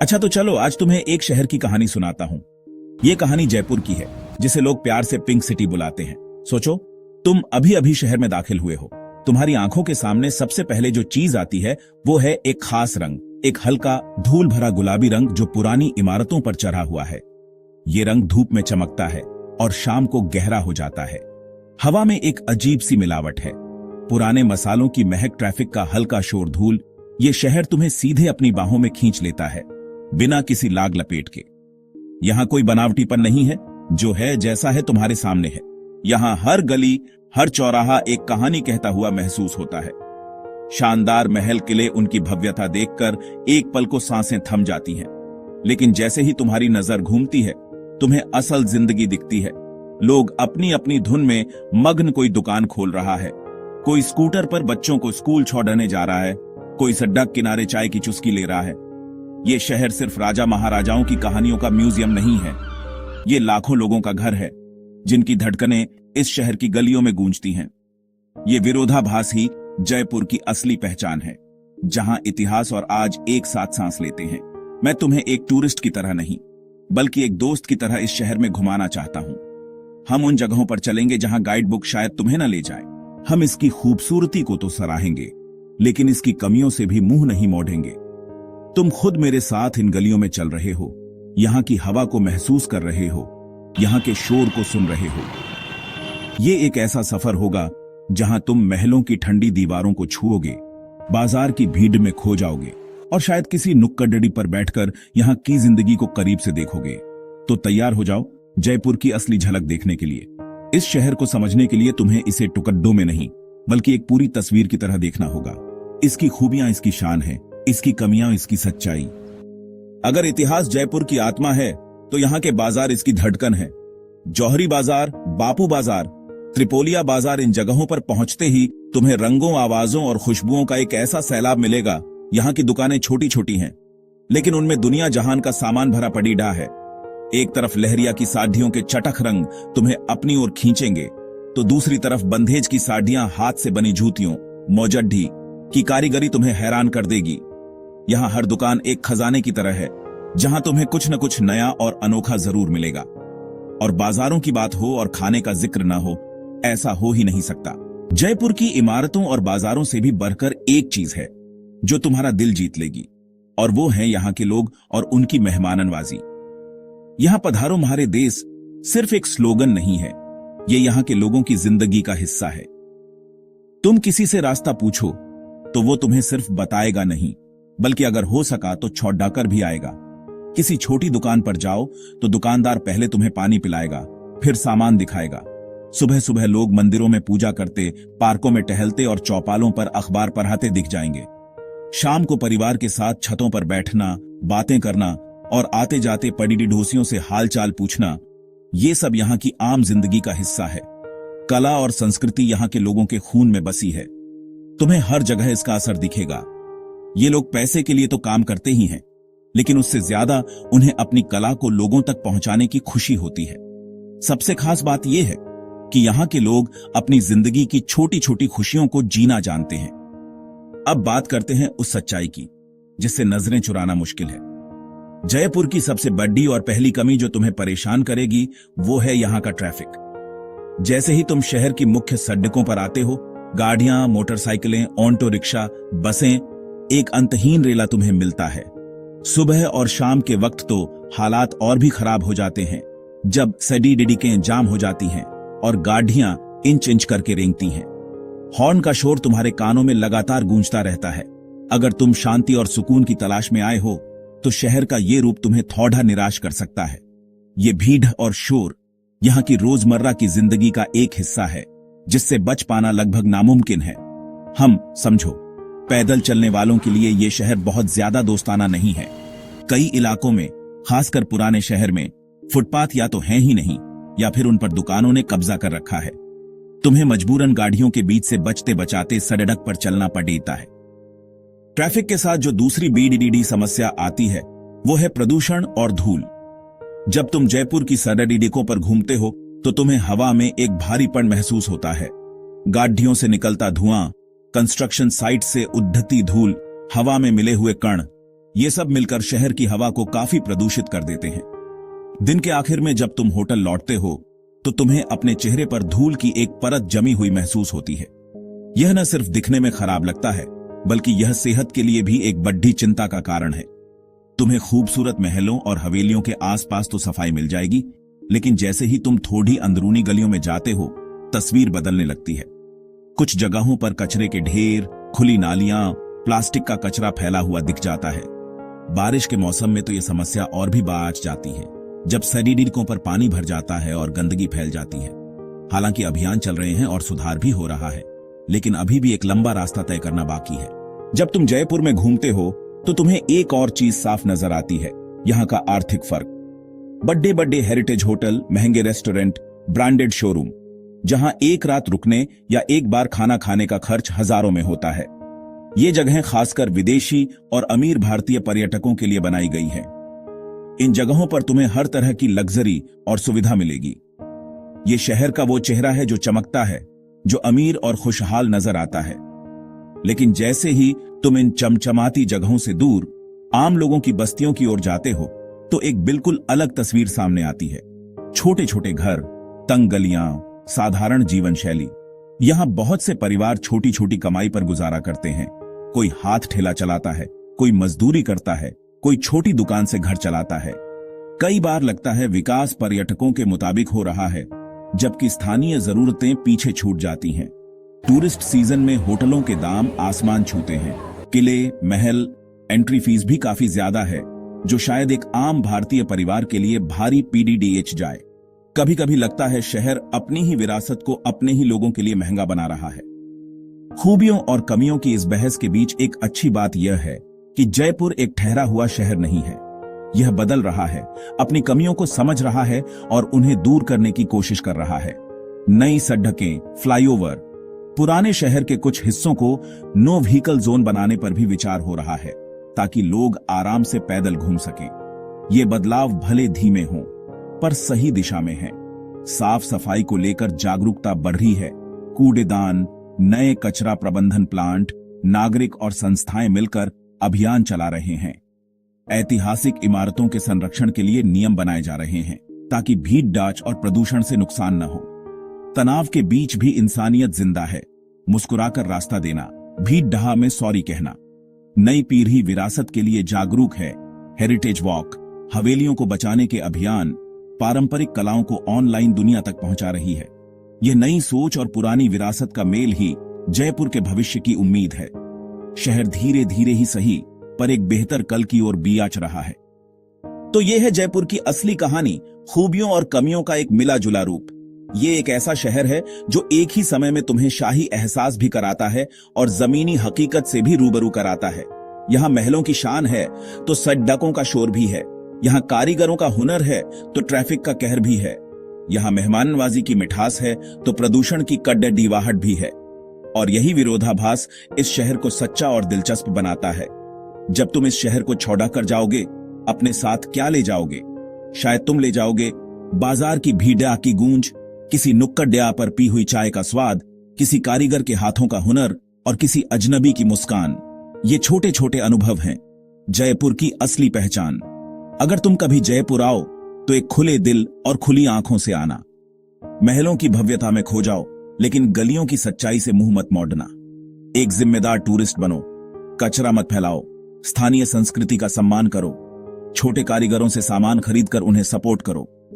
अच्छा तो चलो आज तुम्हें एक शहर की कहानी सुनाता हूँ। ये कहानी जयपुर की है, जिसे लोग प्यार से पिंक सिटी बुलाते हैं। सोचो, तुम अभी अभी शहर में दाखिल हुए हो। तुम्हारी आंखों के सामने सबसे पहले जो चीज आती है वो है एक खास रंग, एक हल्का धूल भरा गुलाबी रंग जो पुरानी इमारतों पर चढ़ा हुआ है। ये रंग धूप में चमकता है और शाम को गहरा हो जाता है। हवा में एक अजीब सी मिलावट है, पुराने मसालों की महक, ट्रैफिक का हल्का शोर, धूल। ये शहर तुम्हें सीधे अपनी बाहों में खींच लेता है, बिना किसी लाग लपेट के। यहां कोई बनावटीपन नहीं है, जो है जैसा है तुम्हारे सामने है। यहां हर गली, हर चौराहा एक कहानी कहता हुआ महसूस होता है। शानदार महल, किले, उनकी भव्यता देखकर एक पल को सांसें थम जाती हैं। लेकिन जैसे ही तुम्हारी नजर घूमती है, तुम्हें असल जिंदगी दिखती है। लोग अपनी अपनी धुन में मग्न, कोई दुकान खोल रहा है, कोई स्कूटर पर बच्चों को स्कूल छोड़ने जा रहा है, कोई सड़क किनारे चाय की चुस्की ले रहा है। ये शहर सिर्फ राजा महाराजाओं की कहानियों का म्यूजियम नहीं है, ये लाखों लोगों का घर है, जिनकी धड़कनें इस शहर की गलियों में गूंजती हैं। ये विरोधाभास ही जयपुर की असली पहचान है, जहां इतिहास और आज एक साथ सांस लेते हैं। मैं तुम्हें एक टूरिस्ट की तरह नहीं, बल्कि एक दोस्त की तरह इस शहर में घुमाना चाहता हूं। हम उन जगहों पर चलेंगे जहां गाइड बुक शायद तुम्हें न ले जाए। हम इसकी खूबसूरती को तो सराहेंगे, लेकिन इसकी कमियों से भी मुंह नहीं मोड़ेंगे। तुम खुद मेरे साथ इन गलियों में चल रहे हो, यहां की हवा को महसूस कर रहे हो, यहां के शोर को सुन रहे हो। ये एक ऐसा सफर होगा जहां तुम महलों की ठंडी दीवारों को छुओगे, बाजार की भीड़ में खो जाओगे और शायद किसी नुक्कड़ पर बैठकर यहां की जिंदगी को करीब से देखोगे। तो तैयार हो जाओ जयपुर की असली झलक देखने के लिए। इस शहर को समझने के लिए तुम्हें इसे टुकड़ों में नहीं, बल्कि एक पूरी तस्वीर की तरह देखना होगा। इसकी खूबियां इसकी शान है, इसकी कमियां इसकी सच्चाई। अगर इतिहास जयपुर की आत्मा है, तो यहाँ के बाजार इसकी धड़कन है। जौहरी बाजार, बापू बाजार, त्रिपोलिया बाजार, इन जगहों पर पहुंचते ही तुम्हें रंगों, आवाजों और खुशबुओं का एक ऐसा सैलाब मिलेगा। यहाँ की दुकानें छोटी छोटी हैं, लेकिन उनमें दुनिया जहान का सामान भरा पड़ीडा है। एक तरफ लहरिया की साड़ियों के चटक रंग तुम्हें अपनी ओर खींचेंगे, तो दूसरी तरफ बंधेज की साड़ियां, हाथ से बनी जूतियों, मोजड्ढी की कारीगरी तुम्हें हैरान कर देगी। यहां हर दुकान एक खजाने की तरह है, जहां तुम्हें कुछ न कुछ नया और अनोखा जरूर मिलेगा। और बाजारों की बात हो और खाने का जिक्र न हो, ऐसा हो ही नहीं सकता। जयपुर की इमारतों और बाजारों से भी बढ़कर एक चीज है जो तुम्हारा दिल जीत लेगी, और वो है यहाँ के लोग और उनकी मेहमाननवाजी। यहां पधारो म्हारे देश सिर्फ एक स्लोगन नहीं है, ये यहाँ के लोगों की जिंदगी का हिस्सा है। तुम किसी से रास्ता पूछो तो वो तुम्हें सिर्फ बताएगा नहीं, बल्कि अगर हो सका तो छौड़ाकर भी आएगा। किसी छोटी दुकान पर जाओ तो दुकानदार पहले तुम्हें पानी पिलाएगा, फिर सामान दिखाएगा। सुबह सुबह लोग मंदिरों में पूजा करते, पार्कों में टहलते और चौपालों पर अखबार पढ़ाते दिख जाएंगे। शाम को परिवार के साथ छतों पर बैठना, बातें करना और आते जाते पड़ी ढोसियों से हालचाल पूछना, ये सब यहाँ की आम जिंदगी का हिस्सा है। कला और संस्कृति यहाँ के लोगों के खून में बसी है। तुम्हें हर जगह इसका असर दिखेगा। ये लोग पैसे के लिए तो काम करते ही हैं, लेकिन उससे ज्यादा उन्हें अपनी कला को लोगों तक पहुंचाने की खुशी होती है। सबसे खास बात यह है कि यहाँ के लोग अपनी जिंदगी की छोटी छोटी खुशियों को जीना जानते हैं। अब बात करते हैं उस सच्चाई की जिससे नजरें चुराना मुश्किल है। जयपुर की सबसे बड़ी और पहली कमी जो तुम्हें परेशान करेगी, वो है यहाँ का ट्रैफिक। जैसे ही तुम शहर की मुख्य सड़कों पर आते हो, गाड़ियां, मोटरसाइकिलें, ऑटो रिक्शा, बसें, एक अंतहीन रेला तुम्हें मिलता है। सुबह और शाम के वक्त तो हालात और भी खराब हो जाते हैं, जब सड़कें जाम हो जाती हैं और गाड़ियां इंच इंच करके रेंगती हैं। हॉर्न का शोर तुम्हारे कानों में लगातार गूंजता रहता है। अगर तुम शांति और सुकून की तलाश में आए हो, तो शहर का ये रूप तुम्हें थोड़ा निराश कर सकता है। ये भीड़ और शोर यहाँ की रोजमर्रा की जिंदगी का एक हिस्सा है, जिससे बच पाना लगभग नामुमकिन है। हम समझो, पैदल चलने वालों के लिए ये शहर बहुत ज्यादा दोस्ताना नहीं है। कई इलाकों में, खासकर पुराने शहर में, फुटपाथ या तो हैं ही नहीं, या फिर उन पर दुकानों ने कब्जा कर रखा है। तुम्हें मजबूरन गाड़ियों के बीच से बचते बचाते सड़क पर चलना पड़ता है। ट्रैफिक के साथ जो दूसरी बड़ी समस्या आती है, वो है प्रदूषण और धूल। जब तुम जयपुर की सड़कों पर घूमते हो, तो तुम्हें हवा में एक भारीपन महसूस होता है। गाड़ियों से निकलता धुआं, कंस्ट्रक्शन साइट से उड़ती धूल, हवा में मिले हुए कण, ये सब मिलकर शहर की हवा को काफी प्रदूषित कर देते हैं। दिन के आखिर में जब तुम होटल लौटते हो तो तुम्हें अपने चेहरे पर धूल की एक परत जमी हुई महसूस होती है। यह न सिर्फ दिखने में खराब लगता है, बल्कि यह सेहत के लिए भी एक बड़ी चिंता का कारण है। तुम्हें खूबसूरत महलों और हवेलियों के आसपास तो सफाई मिल जाएगी, लेकिन जैसे ही तुम थोड़ी अंदरूनी गलियों में जाते हो, तस्वीर बदलने लगती है। कुछ जगहों पर कचरे के ढेर, खुली नालियां, प्लास्टिक का कचरा फैला हुआ दिख जाता है। बारिश के मौसम में तो यह समस्या और भी बढ़ जाती है, जब सड़कों पर पानी भर जाता है और गंदगी फैल जाती है। हालांकि अभियान चल रहे हैं और सुधार भी हो रहा है, लेकिन अभी भी एक लंबा रास्ता तय करना बाकी है। जब तुम जयपुर में घूमते हो तो तुम्हें एक और चीज साफ नजर आती है, यहाँ का आर्थिक फर्क। बड़े बड़े हेरिटेज होटल, महंगे रेस्टोरेंट, ब्रांडेड शोरूम, जहां एक रात रुकने या एक बार खाना खाने का खर्च हजारों में होता है। ये जगहें खासकर विदेशी और अमीर भारतीय पर्यटकों के लिए बनाई गई हैं। इन जगहों पर तुम्हें हर तरह की लग्जरी और सुविधा मिलेगी। ये शहर का वो चेहरा है जो चमकता है, जो अमीर और खुशहाल नजर आता है। लेकिन जैसे ही तुम इन चमचमाती जगहों से दूर आम लोगों की बस्तियों की ओर जाते हो, तो एक बिल्कुल अलग तस्वीर सामने आती है। छोटे छोटे घर, तंग गलियां, साधारण जीवन शैली। यहां बहुत से परिवार छोटी छोटी कमाई पर गुजारा करते हैं। कोई हाथ ठेला चलाता है, कोई मजदूरी करता है, कोई छोटी दुकान से घर चलाता है। कई बार लगता है विकास पर्यटकों के मुताबिक हो रहा है, जबकि स्थानीय जरूरतें पीछे छूट जाती हैं। टूरिस्ट सीजन में होटलों के दाम आसमान छूते हैं। किले, महल, एंट्री फीस भी काफी ज्यादा है, जो शायद एक आम भारतीय परिवार के लिए भारी पीडीडीएच जाए। कभी कभी लगता है शहर अपनी ही विरासत को अपने ही लोगों के लिए महंगा बना रहा है। खूबियों और कमियों की इस बहस के बीच एक अच्छी बात यह है कि जयपुर एक ठहरा हुआ शहर नहीं है। यह बदल रहा है, अपनी कमियों को समझ रहा है और उन्हें दूर करने की कोशिश कर रहा है। नई सड़कें, फ्लाईओवर, पुराने शहर के कुछ हिस्सों को नो व्हीकल जोन बनाने पर भी विचार हो रहा है, ताकि लोग आराम से पैदल घूम सकें। ये बदलाव भले धीमे हों, पर सही दिशा में हैं। साफ सफाई को लेकर जागरूकता बढ़ रही है। कूड़ेदान, नए कचरा प्रबंधन प्लांट, नागरिक और संस्थाएं मिलकर अभियान चला रहे हैं। ऐतिहासिक इमारतों के संरक्षण के लिए नियम बनाए जा रहे हैं, ताकि भीड़ डाच और प्रदूषण से नुकसान न हो। तनाव के बीच भी इंसानियत जिंदा है। मुस्कुराकर रास्ता देना, भीड़ डहा में सॉरी कहना। नई पीढ़ी विरासत के लिए जागरूक है। हेरिटेज वॉक, हवेलियों को बचाने के अभियान, पारंपरिक कलाओं को ऑनलाइन दुनिया तक पहुंचा रही है। यह नई सोच और पुरानी विरासत का मेल ही जयपुर के भविष्य की उम्मीद है। शहर धीरे धीरे ही सही, पर एक बेहतर कल की ओर बियाच रहा है। तो यह है जयपुर की असली कहानी, खूबियों और कमियों का एक मिला जुला रूप। ये एक ऐसा शहर है जो एक ही समय में तुम्हें शाही एहसास भी कराता है और जमीनी हकीकत से भी रूबरू कराता है। यहाँ महलों की शान है तो सड़कों का शोर भी है। यहाँ कारीगरों का हुनर है तो ट्रैफिक का कहर भी है। यहाँ मेहमाननवाजी की मिठास है तो प्रदूषण की कड़डीवाहट भी है। और यही विरोधाभास इस शहर को सच्चा और दिलचस्प बनाता है। जब तुम इस शहर को छोड़ा कर जाओगे, अपने साथ क्या ले जाओगे? शायद तुम ले जाओगे बाजार की भीड़ा की गूंज, किसी नुक्कड़ डया पर पी हुई चाय का स्वाद, किसी कारीगर के हाथों का हुनर और किसी अजनबी की मुस्कान। ये छोटे छोटे अनुभव हैं जयपुर की असली पहचान। अगर तुम कभी जयपुर आओ तो एक खुले दिल और खुली आंखों से आना। महलों की भव्यता में खो जाओ, लेकिन गलियों की सच्चाई से मुंह मत मोड़ना। एक जिम्मेदार टूरिस्ट बनो, कचरा मत फैलाओ, स्थानीय संस्कृति का सम्मान करो, छोटे कारीगरों से सामान खरीदकर उन्हें सपोर्ट करो।